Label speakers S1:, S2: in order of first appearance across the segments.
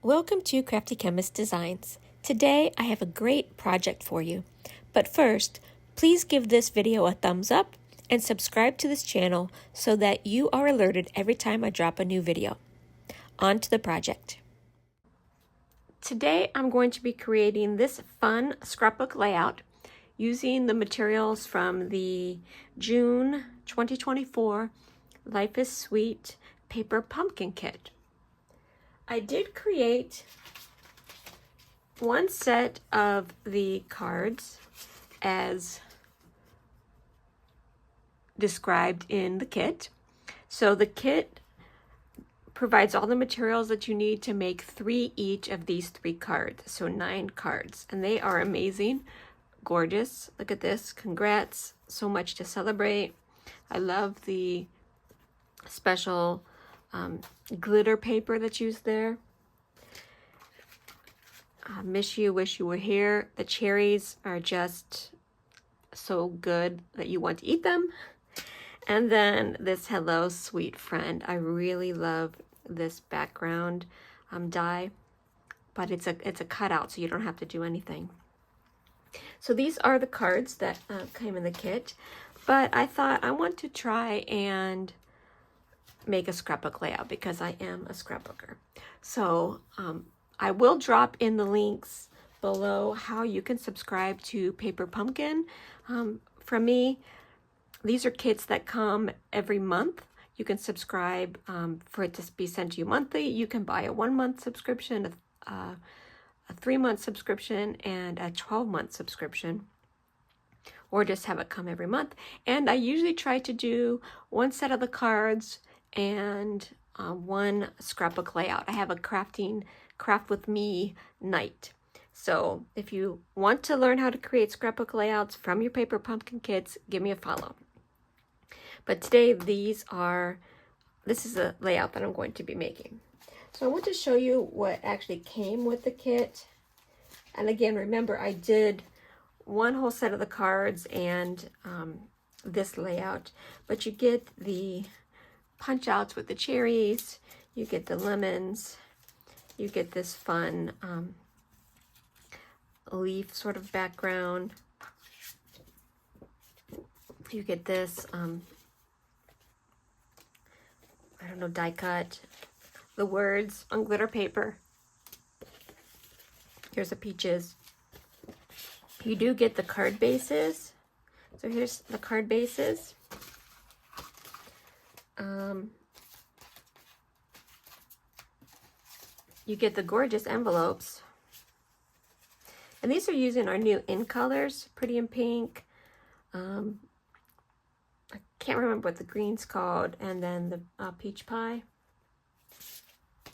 S1: Welcome to Crafty Chemist Designs. Today I have a great project for you. But first, please give this video a thumbs up and subscribe to this channel so that you are alerted every time I drop a new video. On to the project. Today I'm going to be creating this fun scrapbook layout using the materials from the June 2024 Life is Sweet paper pumpkin kit. I did create one set of the cards as described in the kit. So the kit provides all the materials that you need to make 3 each of these 3 cards. So 9 cards, and they are amazing, gorgeous. Look at this, congrats, so much to celebrate. I love the special glitter paper that's used there. Miss you, wish you were here. The cherries are just so good that you want to eat them. And then this hello sweet friend. I really love this background die, but it's a cutout, so you don't have to do anything. So these are the cards that came in the kit, but I thought I want to try and make a scrapbook layout because I am a scrapbooker. So I will drop in the links below how you can subscribe to Paper Pumpkin. From me, these are kits that come every month. You can subscribe for it to be sent to you monthly. You can buy a 1-month subscription, a 3-month subscription, and a 12-month subscription, or just have it come every month. And I usually try to do one set of the cards and one scrapbook layout. I have a craft with me night. So if you want to learn how to create scrapbook layouts from your Paper Pumpkin kits, give me a follow. But today this is a layout that I'm going to be making. So I want to show you what actually came with the kit. And again, remember, I did one whole set of the cards and this layout, but you get the punch outs with the cherries, you get the lemons, you get this fun leaf sort of background, you get this I don't know, die cut, the words on glitter paper. Here's the peaches. You do get the card bases. So here's the card bases. You get the gorgeous envelopes. And these are using our new in colors, Pretty in Pink. I can't remember what the green's called, and then the peach pie. I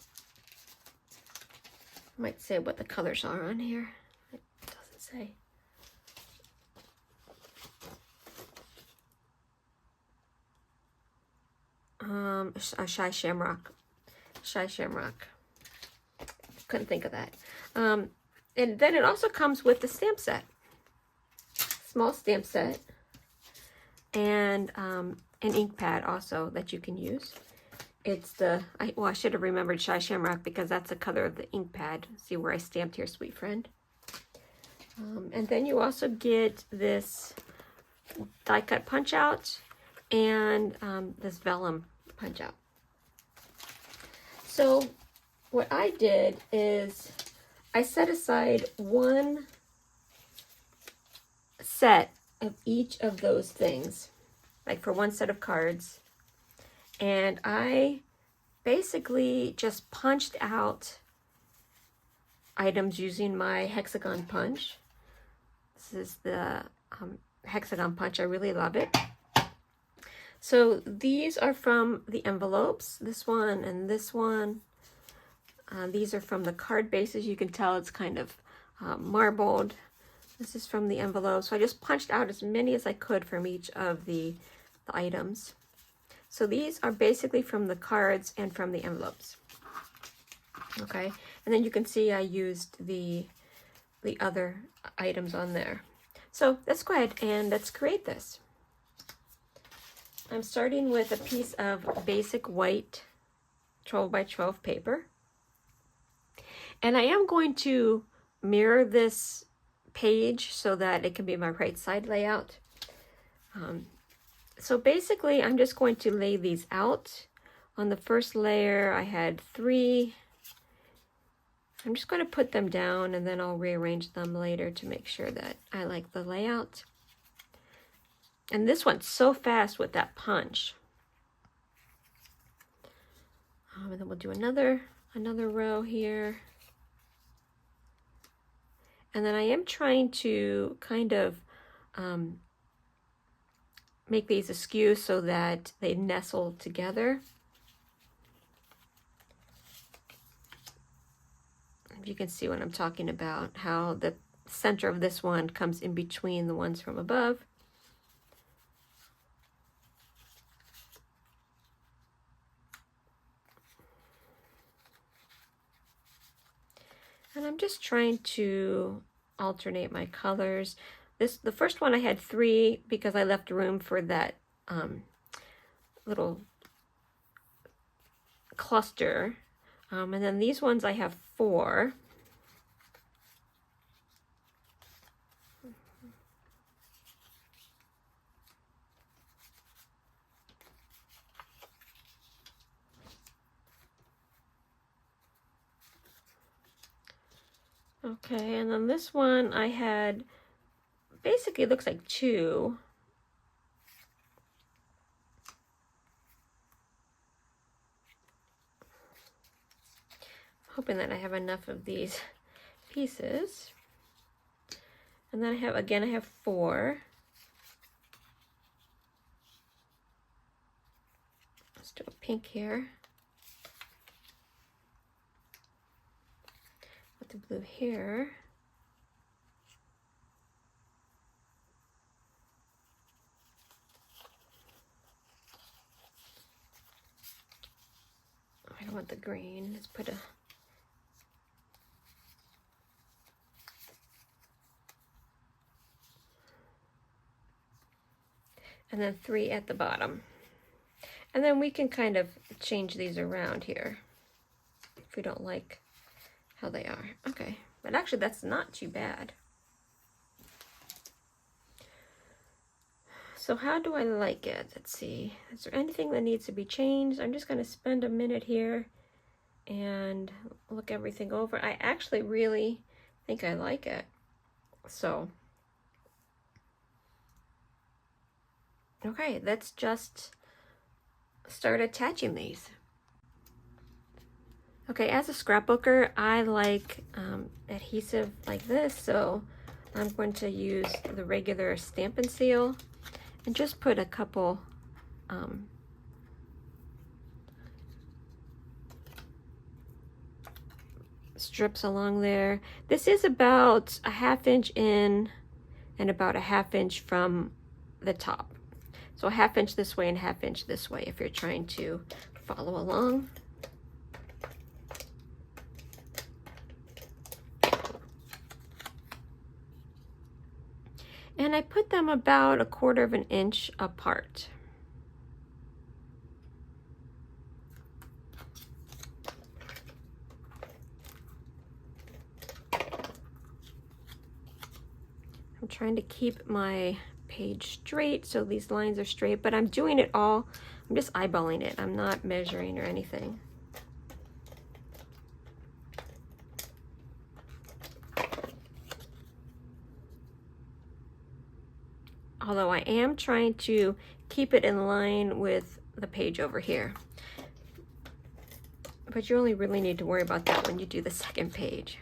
S1: might say what the colors are on here. It doesn't say. Shy Shamrock. Shy Shamrock. Couldn't think of that. And then it also comes with the stamp set. Small stamp set. And an ink pad also that you can use. It's I should have remembered Shy Shamrock because that's the color of the ink pad. See where I stamped here, sweet friend. And then you also get this die cut punch out and this vellum punch out. So what I did is I set aside one set of each of those things, like for one set of cards, and I basically just punched out items using my hexagon punch. This is the hexagon punch. I really love it. So these are from the envelopes, this one and this one. These are from the card bases. You can tell it's kind of marbled. This is from the envelope. So I just punched out as many as I could from each of the items. So these are basically from the cards and from the envelopes. Okay, and then you can see I used the other items on there. So let's go ahead and let's create this. I'm starting with a piece of basic white 12 by 12 paper. And I am going to mirror this page so that it can be my right side layout. So basically, I'm just going to lay these out. On the first layer, I had 3. I'm just going to put them down and then I'll rearrange them later to make sure that I like the layout. And this went so fast with that punch. And then we'll do another row here. And then I am trying to kind of make these askew so that they nestle together. If you can see what I'm talking about, how the center of this one comes in between the ones from above. And I'm just trying to alternate my colors. The first one I had 3 because I left room for that little cluster. And then these ones I have 4. Okay, and then this one I had, basically it looks like 2. Hoping that I have enough of these pieces. And then I have 4. Let's do a pink here. With the blue here. I don't want the green. Let's put a and then 3 at the bottom. And then we can kind of change these around here if we don't like how they are. Okay, but actually that's not too bad. So how do I like it? Let's see. Is there anything that needs to be changed? I'm just going to spend a minute here and look everything over. I actually really think I like it. So okay, let's just start attaching these. Okay, as a scrapbooker, I like adhesive like this, so I'm going to use the regular Stampin' Seal and just put a couple strips along there. This is about a 1/2 inch in and about a 1/2 inch from the top. So a 1/2 inch this way and 1/2 inch this way if you're trying to follow along. And I put them about 1/4 inch apart. I'm trying to keep my page straight so these lines are straight, but I'm doing it all, I'm just eyeballing it. I'm not measuring or anything. Although I am trying to keep it in line with the page over here. But you only really need to worry about that when you do the second page.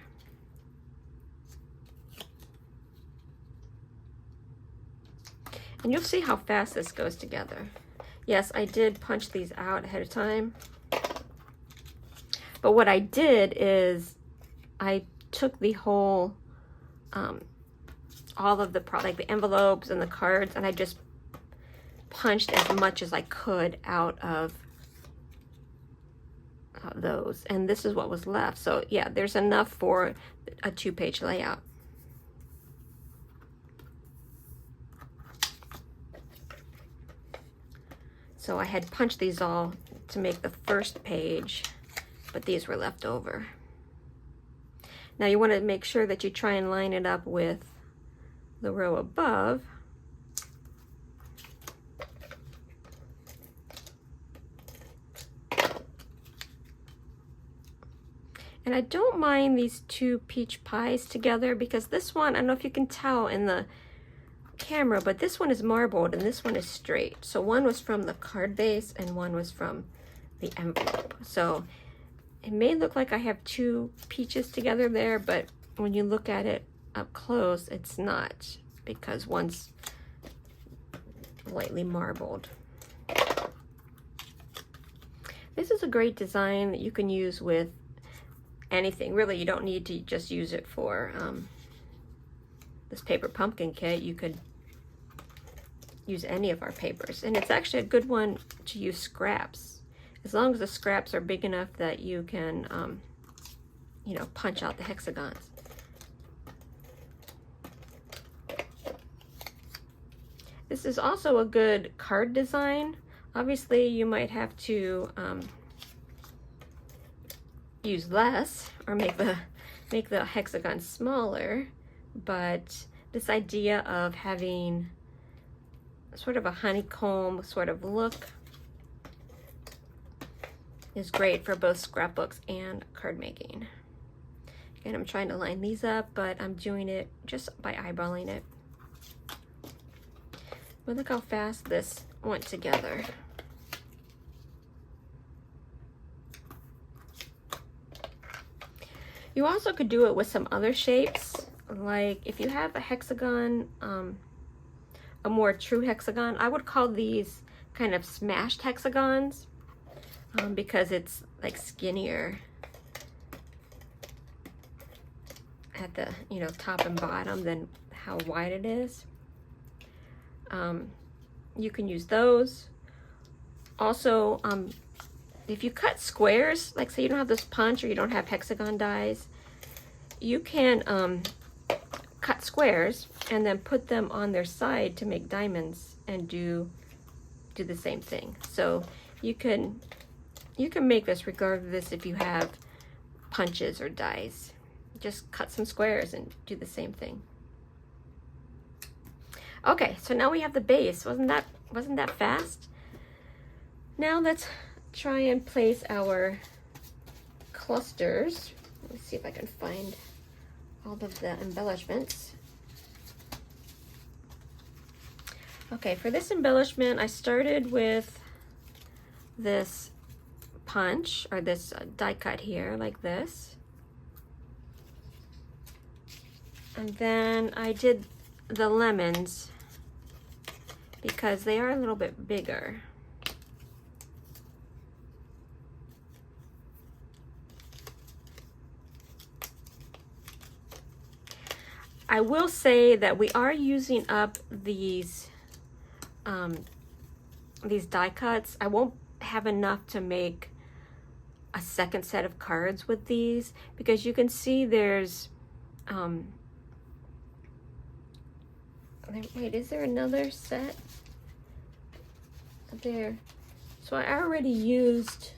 S1: And you'll see how fast this goes together. Yes, I did punch these out ahead of time. But what I did is I took the whole, all of the like the envelopes and the cards, and I just punched as much as I could out of those. And this is what was left. So yeah, there's enough for a 2-page layout. So I had punched these all to make the first page, but these were left over. Now you want to make sure that you try and line it up with the row above. And I don't mind these two peach pies together because this one, I don't know if you can tell in the camera, but this one is marbled and this one is straight. So one was from the card base and one was from the envelope. So it may look like I have two peaches together there, but when you look at it up close, it's not, because one's lightly marbled. This is a great design that you can use with anything. Really, you don't need to just use it for this paper pumpkin kit. You could use any of our papers, and it's actually a good one to use scraps, as long as the scraps are big enough that you can you know, punch out the hexagons. This is also a good card design. Obviously you might have to use less or make the hexagon smaller, but this idea of having sort of a honeycomb sort of look is great for both scrapbooks and card making. And I'm trying to line these up, but I'm doing it just by eyeballing it. But look how fast this went together. You also could do it with some other shapes, like if you have a hexagon, a more true hexagon. I would call these kind of smashed hexagons because it's like skinnier at the, you know, top and bottom than how wide it is. You can use those. Also, if you cut squares, like say you don't have this punch or you don't have hexagon dies, you can cut squares and then put them on their side to make diamonds and do the same thing. So you can make this regardless if you have punches or dies. Just cut some squares and do the same thing. Okay, so now we have the base. Wasn't that fast? Now let's try and place our clusters. Let's see if I can find all of the embellishments. Okay, for this embellishment, I started with this punch, or this die cut here, like this. And then I did the lemons because they are a little bit bigger. I will say that we are using up these die cuts. I won't have enough to make a second set of cards with these, because you can see there's wait, is there another set there? So I already used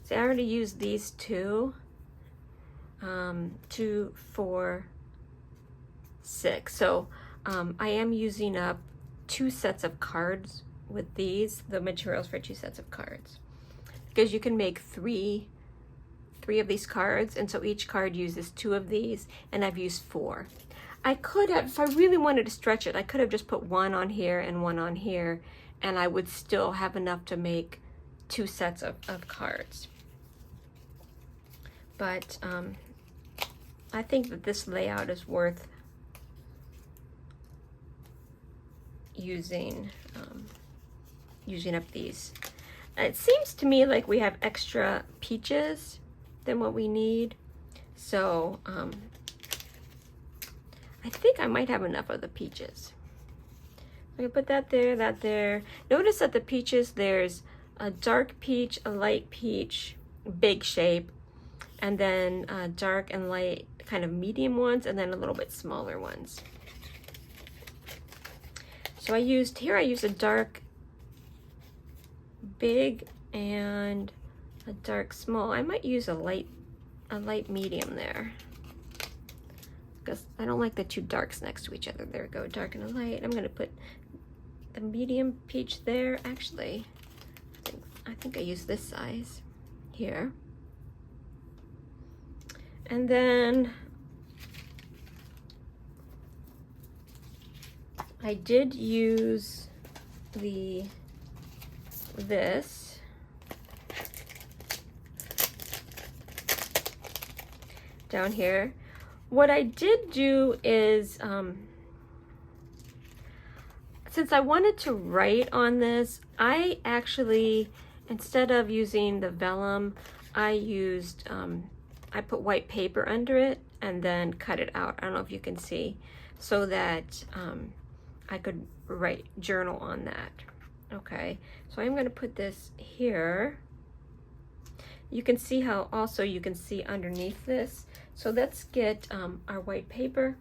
S1: these two, 2, 4, 6. So I am using up 2 sets of cards with these, the materials for 2 sets of cards, because you can make three of these cards, and so each card uses 2 of these, and I've used 4. I could have, if I really wanted to stretch it, I could have just put 1 on here and 1 on here, and I would still have enough to make 2 sets of cards. But I think that this layout is worth using up these. It seems to me like we have extra peaches than what we need, so I think I might have enough of the peaches. I'm gonna put that there, that there. Notice that the peaches, there's a dark peach, a light peach, big shape, and then dark and light kind of medium ones, and then a little bit smaller ones. So I used a dark big and a dark small. I might use a light medium there. because I don't like the two darks next to each other. There we go, dark and a light. I'm gonna put the medium peach there. Actually, I think I use this size here. And then I did use this down here. What I did do is, since I wanted to write on this, I actually, instead of using the vellum, I used, I put white paper under it and then cut it out. I don't know if you can see, so that I could write journal on that. Okay, so I'm going to put this here. You can see how also you can see underneath this. So let's get our white paper.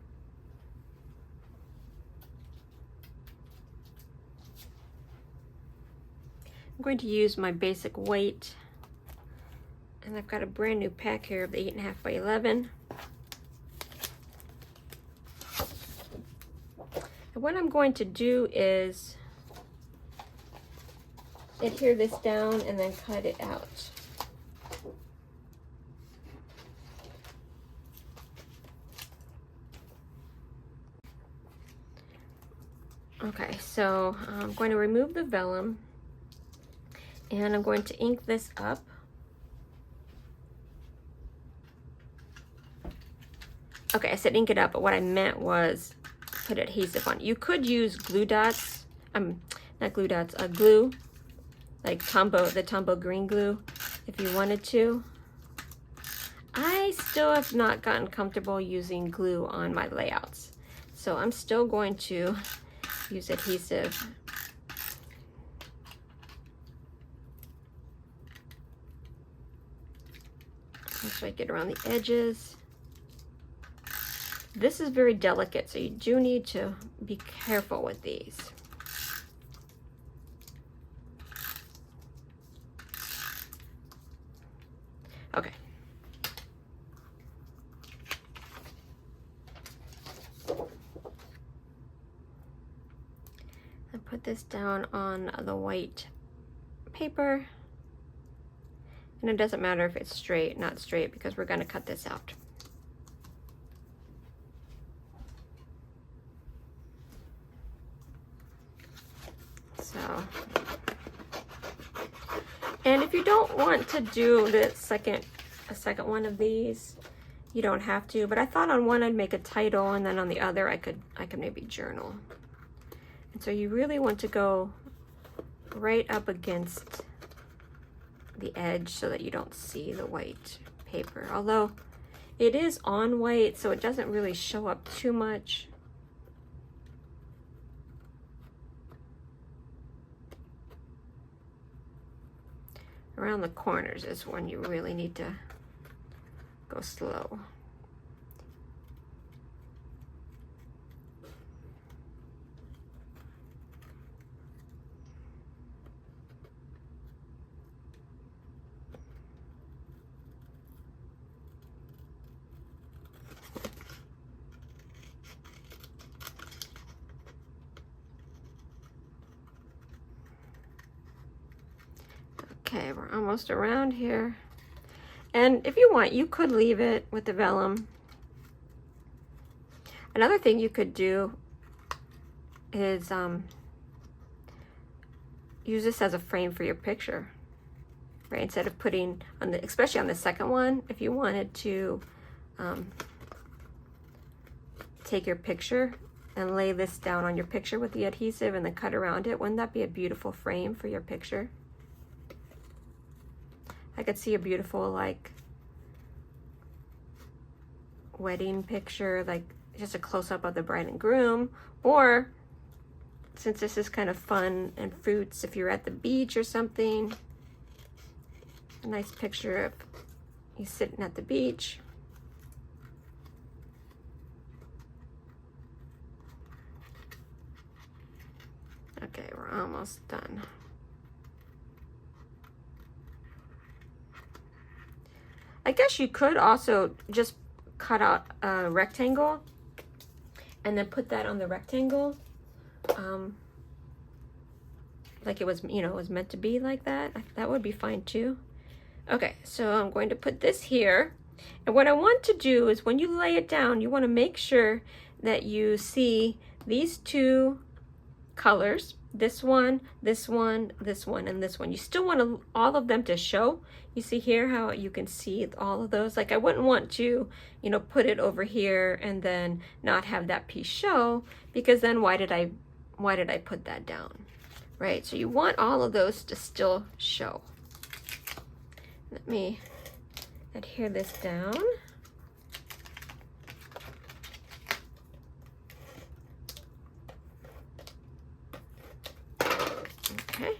S1: I'm going to use my basic weight, and I've got a brand new pack here of the 8.5 by 11. And what I'm going to do is adhere this down and then cut it out. Okay, so I'm going to remove the vellum and I'm going to ink this up. Okay, I said ink it up, but what I meant was put adhesive on. You could use glue dots, not glue dots, glue, like the Tombow green glue, if you wanted to. I still have not gotten comfortable using glue on my layouts, so I'm still going to use adhesive. So I get around the edges. This is very delicate, so you do need to be careful with these. Okay. I put this down on the white paper. And it doesn't matter if it's straight, not straight, because we're going to cut this out. So, and if you don't want to do the second one of these, you don't have to. But I thought on one I'd make a title, and then on the other I could maybe journal. And so you really want to go right up against the edge so that you don't see the white paper. Although it is on white, so it doesn't really show up too much. Around the corners is when you really need to go slow. Okay, we're almost around here. And if you want, you could leave it with the vellum. Another thing you could do is use this as a frame for your picture, right? Instead of putting on the, especially on the second one, if you wanted to take your picture and lay this down on your picture with the adhesive and then cut around it, wouldn't that be a beautiful frame for your picture? I could see a beautiful, like, wedding picture, like just a close-up of the bride and groom. Or, since this is kind of fun and fruits, if you're at the beach or something, a nice picture of you sitting at the beach. Okay, we're almost done. I guess you could also just cut out a rectangle and then put that on the rectangle, like it was, you know, it was meant to be like that. That would be fine too. Okay, so I'm going to put this here. And what I want to do is when you lay it down, you want to make sure that you see these two colors, this one, this one, this one, and this one. You still want all of them to show. You see here how you can see all of those? Like I wouldn't want to, you know, put it over here and then not have that piece show, because then why did I put that down, right? So you want all of those to still show. Let me adhere this down. Okay.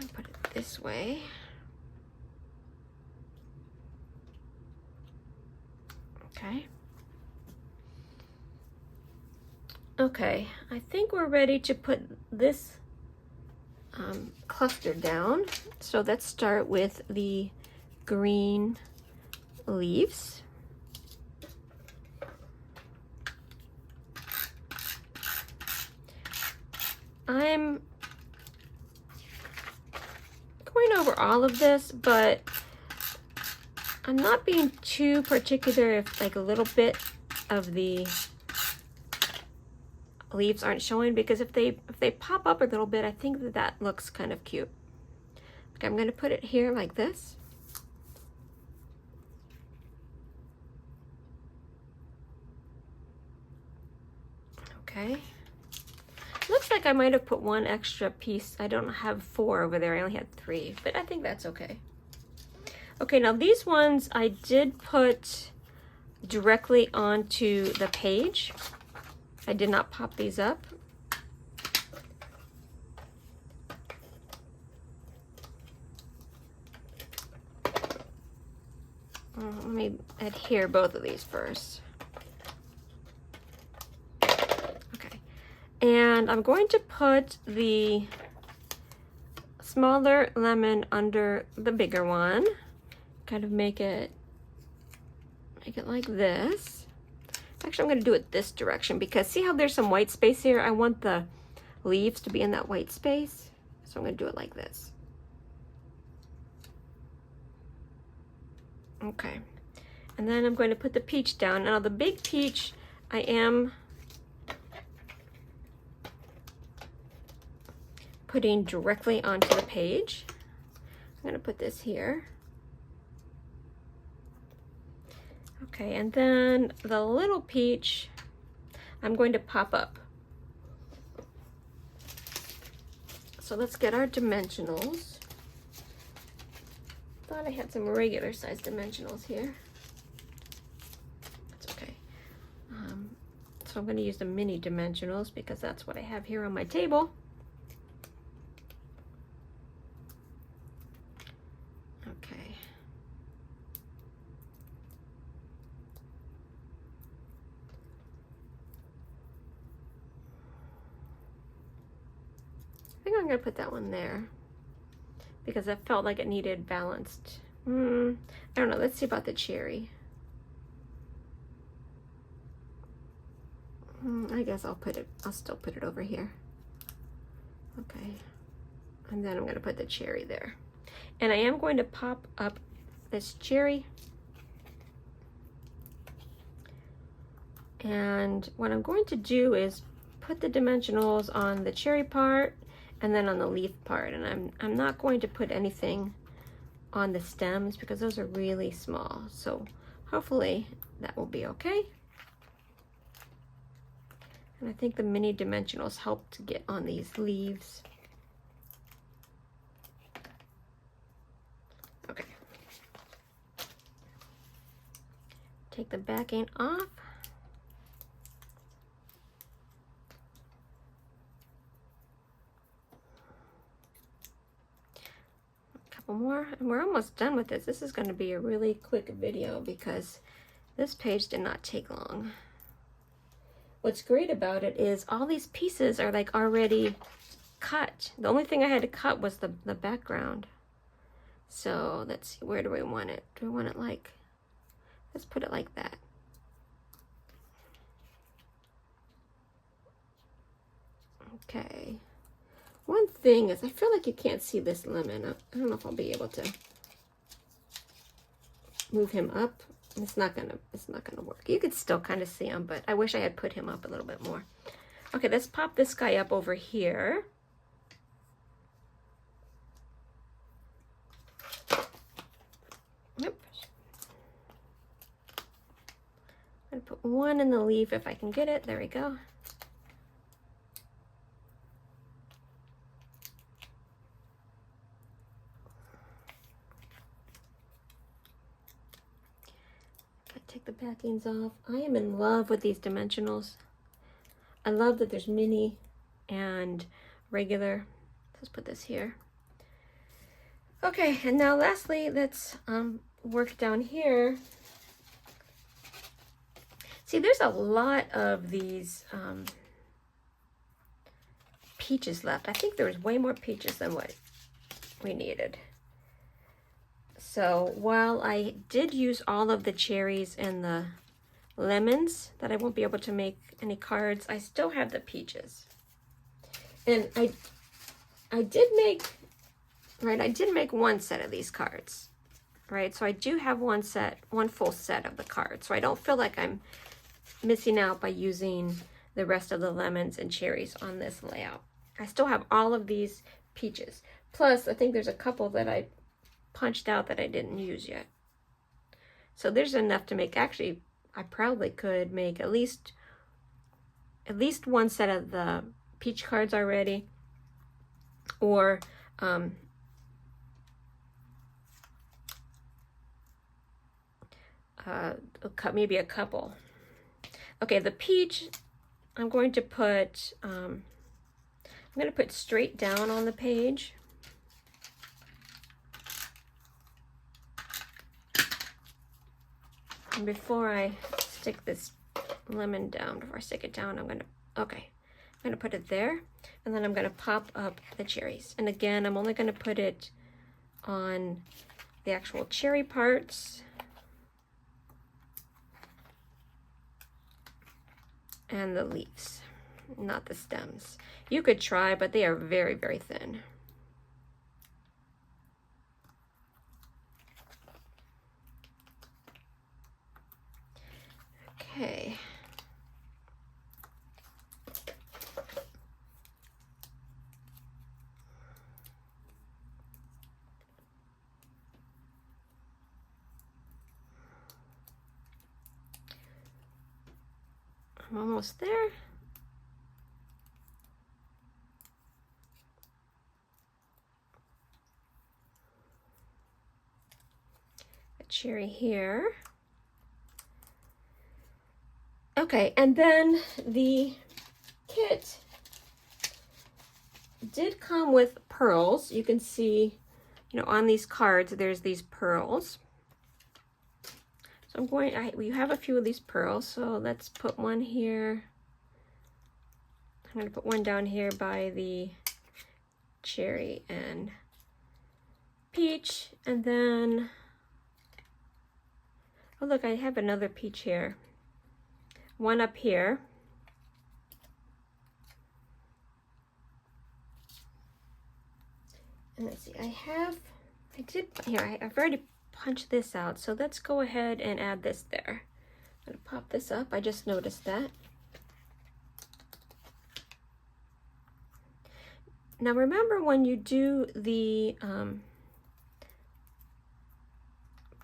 S1: I'll put it this way. Okay. Okay, I think we're ready to put this cluster down. So let's start with the green leaves. I'm going over all of this, but I'm not being too particular if like a little bit of the leaves aren't showing, because if they pop up a little bit, I think that looks kind of cute. Okay, I'm going to put it here like this. Okay. Looks like I might have put one extra piece. I don't have 4 over there. I only had 3, but I think that's okay. Okay, now these ones I did put directly onto the page. I did not pop these up. Let me adhere both of these first. Okay, and I'm going to put the smaller lemon under the bigger one. Kind of make it like this. Actually, I'm going to do it this direction, because see how there's some white space here? I want the leaves to be in that white space. So I'm going to do it like this. Okay. And then I'm going to put the peach down. Now the big peach, I am putting directly onto the page. I'm going to put this here. Okay, and then the little peach, I'm going to pop up. So let's get our dimensionals. Thought I had some regular size dimensionals here. That's okay. So I'm going to use the mini dimensionals because that's what I have here on my table. Okay. I think I'm going to put that one there because I felt like it needed balanced. I don't know. Let's see about the cherry. I guess I'll still put it over here. Okay. And then I'm going to put the cherry there. And I am going to pop up this cherry. And what I'm going to do is put the dimensionals on the cherry part and then on the leaf part. And I'm not going to put anything on the stems because those are really small. So hopefully that will be okay. And I think the mini dimensionals help to get on these leaves. Okay. Take the backing off. A couple more, and we're almost done with this. This is going to be a really quick video because this page did not take long. What's great about it is all these pieces are like already cut. The only thing I had to cut was the background. So let's see, where do we want it? Do we want it like, let's put it like that. Okay. One thing is, I feel like you can't see this lemon. I don't know if I'll be able to move him up. It's not gonna work. You could still kind of see him, but I wish I had put him up a little bit more. Okay, let's pop this guy up over here. Yep. I'm gonna put one in the leaf if I can get it. There we go. Take the backings off. I am in love with these dimensionals. I love that there's mini and regular. Let's put this here. Okay, and now lastly, let's work down here. See, there's a lot of these peaches left. I think there was way more peaches than what we needed. So while I did use all of the cherries and the lemons that I won't be able to make any cards, I still have the peaches. And I did make, right, I did make one set of these cards, right? So I do have one full set of the cards. So I don't feel like I'm missing out by using the rest of the lemons and cherries on this layout. I still have all of these peaches. Plus, I think there's a couple that I punched out that I didn't use yet. So there's enough to make. Actually, I probably could make at least one set of the peach cards already, or maybe a couple. Okay, the peach I'm going to put straight down on the page. And before I stick this lemon down, before I stick it down, I'm gonna put it there, and then I'm gonna pop up the cherries. And again, I'm only gonna put it on the actual cherry parts and the leaves, not the stems. You could try, but they are very, very thin. Okay. I'm almost there. A cherry here. Okay, and then the kit did come with pearls. You can see, on these cards, there's these pearls. So we have a few of these pearls, so let's put one here. I'm going to put one down here by the cherry and peach, and then, oh look, I have another peach here. One up here. And let's see, I've already punched this out, so let's go ahead and add this there. I'm gonna pop this up, I just noticed that. Now remember, when you do the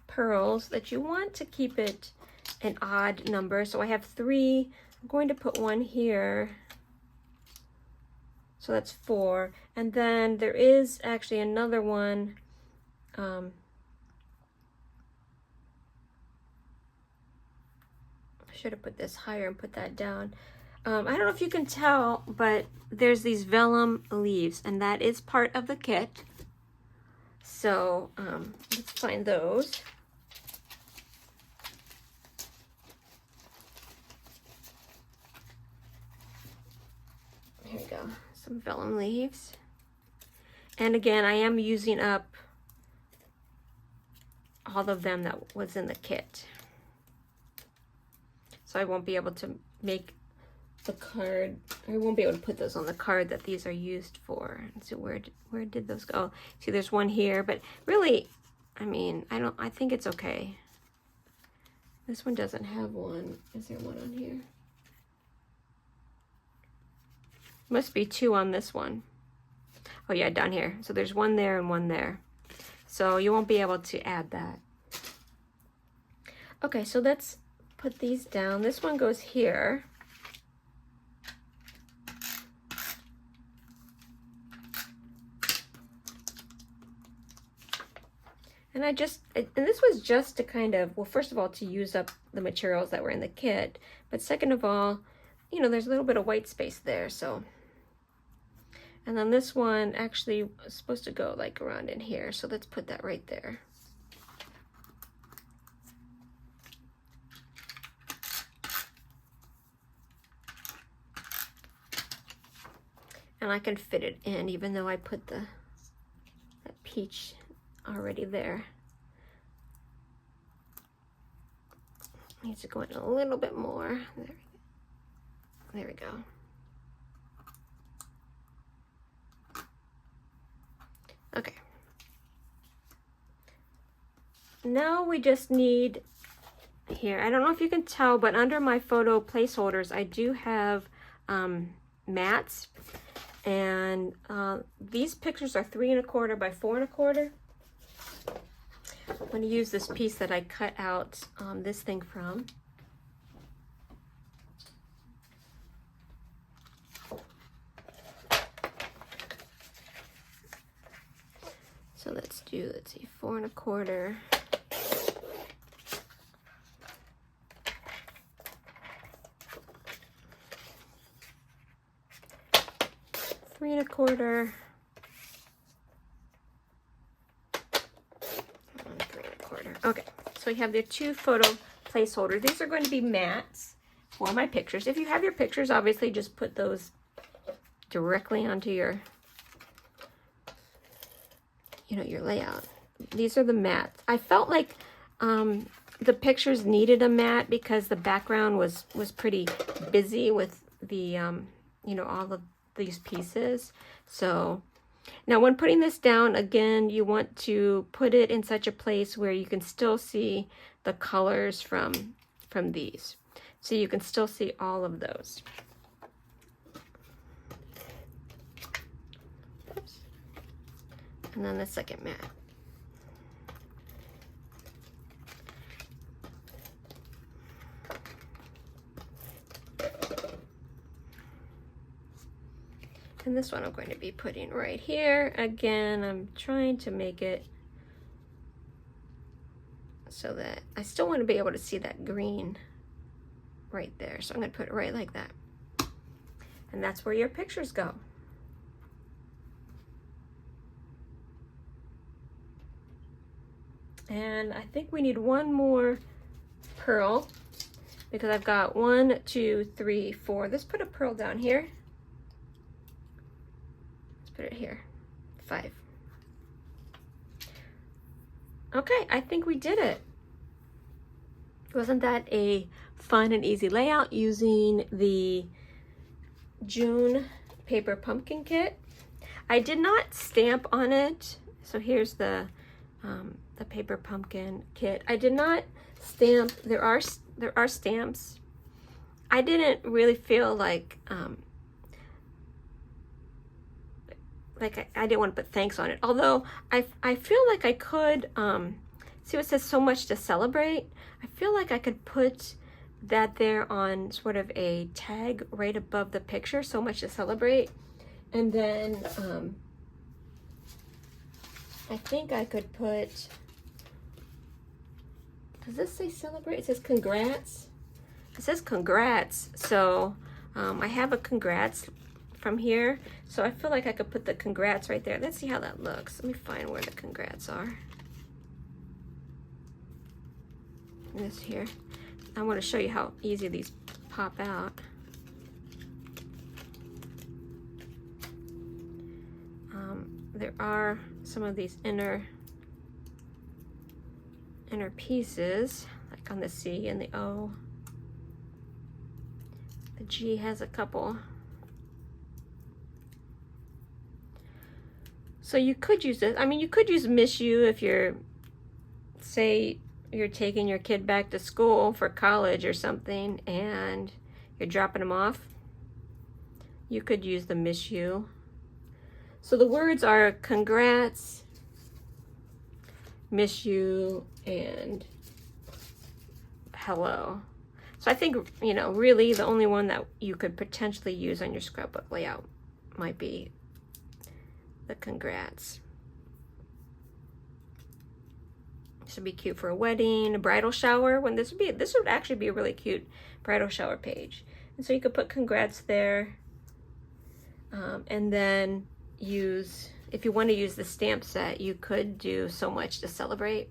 S1: pearls, that you want to keep it an odd number. So I have 3. I'm going to put one here. So that's 4. And then there is actually another one. I should have put this higher and put that down. I don't know if you can tell, but there's these vellum leaves, and that is part of the kit. So let's find those. Here we go, some vellum leaves. And again, I am using up all of them that was in the kit. So I won't be able to make the card, I won't be able to put those on the card that these are used for. So where did those go? See, there's one here, but really, I mean, I think it's okay. This one doesn't have one. Is there one on here? Must be two on this one. Oh yeah, down here. So there's one there and one there. So you won't be able to add that. Okay, so let's put these down. This one goes here. And this was just to kind of, well, first of all, to use up the materials that were in the kit. But second of all, you know, there's a little bit of white space there, so. And then this one actually was supposed to go like around in here. So let's put that right there. And I can fit it in, even though I put that peach already there. Needs to go in a little bit more. There we go. Okay. Now we just need here, I don't know if you can tell, but under my photo placeholders, I do have mats. And these pictures are 3 1/4 by 4 1/4. I'm going to use this piece that I cut out this thing from. So let's see, 4 1/4. 3 1/4. 3 1/4. Okay, so we have the 2 photo placeholders. These are going to be mats for my pictures. If you have your pictures, obviously just put those directly onto your, you know, your layout. These are the mats. I felt like the pictures needed a mat because the background was pretty busy with the you know, all of these pieces. So now when putting this down, again, you want to put it in such a place where you can still see the colors from these. So you can still see all of those. Oops. And then the second mat. And this one I'm going to be putting right here. Again, I'm trying to make it so that I still want to be able to see that green right there. So I'm going to put it right like that. And that's where your pictures go. And I think we need one more pearl because I've got 1, 2, 3, 4. Let's put a pearl down here. Put it here. 5. Okay, I think we did it. Wasn't that a fun and easy layout using the June paper pumpkin kit? I did not stamp on it. So here's the paper pumpkin kit. I did not stamp. There are stamps. I didn't really feel like I didn't want to put thanks on it. Although I feel like I could, see what it says so much to celebrate. I feel like I could put that there on sort of a tag right above the picture, so much to celebrate. And then I think I could put, does this say celebrate? It says congrats. It says congrats. So I have a congrats from here. So I feel like I could put the congrats right there. Let's see how that looks. Let me find where the congrats are. This here. I want to show you how easy these pop out. There are some of these inner inner pieces, like on the C and the O. The G has a couple. So you could use this. I mean, you could use Miss You if you're, say, you're taking your kid back to school for college or something and you're dropping them off. You could use the Miss You. So the words are congrats, miss you, and hello. So I think, you know, really the only one that you could potentially use on your scrapbook layout might be the congrats. This would be cute for a wedding, a bridal shower. When this would actually be a really cute bridal shower page. And so you could put congrats there, and then use, if you want to use the stamp set, you could do so much to celebrate.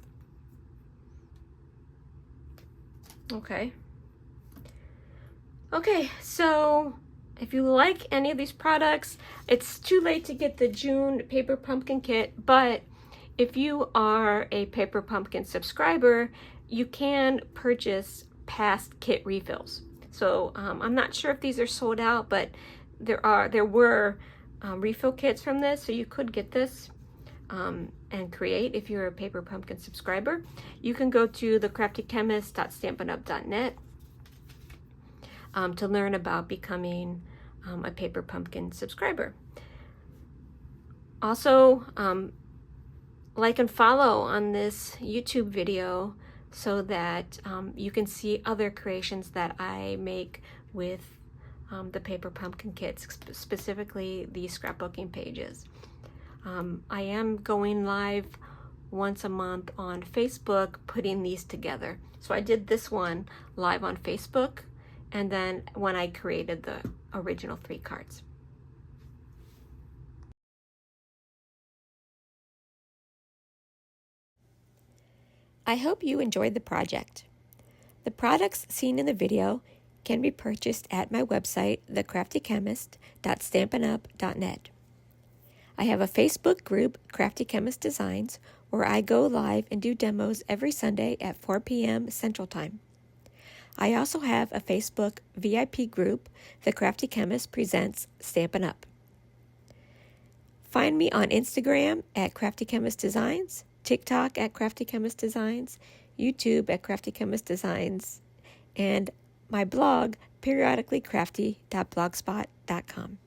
S1: Okay. Okay, so if you like any of these products, it's too late to get the June Paper Pumpkin Kit, but if you are a Paper Pumpkin subscriber, you can purchase past kit refills. So I'm not sure if these are sold out, but there were refill kits from this, so you could get this and create if you're a Paper Pumpkin subscriber. You can go to thecraftychemist.stampinup.net to learn about becoming a Paper Pumpkin subscriber. Also, like and follow on this YouTube video so that you can see other creations that I make with the Paper Pumpkin kits, specifically the scrapbooking pages. I am going live once a month on Facebook putting these together. So I did this one live on Facebook, and then when I created the original 3 cards. I hope you enjoyed the project. The products seen in the video can be purchased at my website, thecraftychemist.stampinup.net. I have a Facebook group, Crafty Chemist Designs, where I go live and do demos every Sunday at 4 p.m. Central Time. I also have a Facebook VIP group, The Crafty Chemist Presents Stampin' Up. Find me on Instagram at Crafty Chemist Designs, TikTok at Crafty Chemist Designs, YouTube at Crafty Chemist Designs, and my blog, periodicallycrafty.blogspot.com.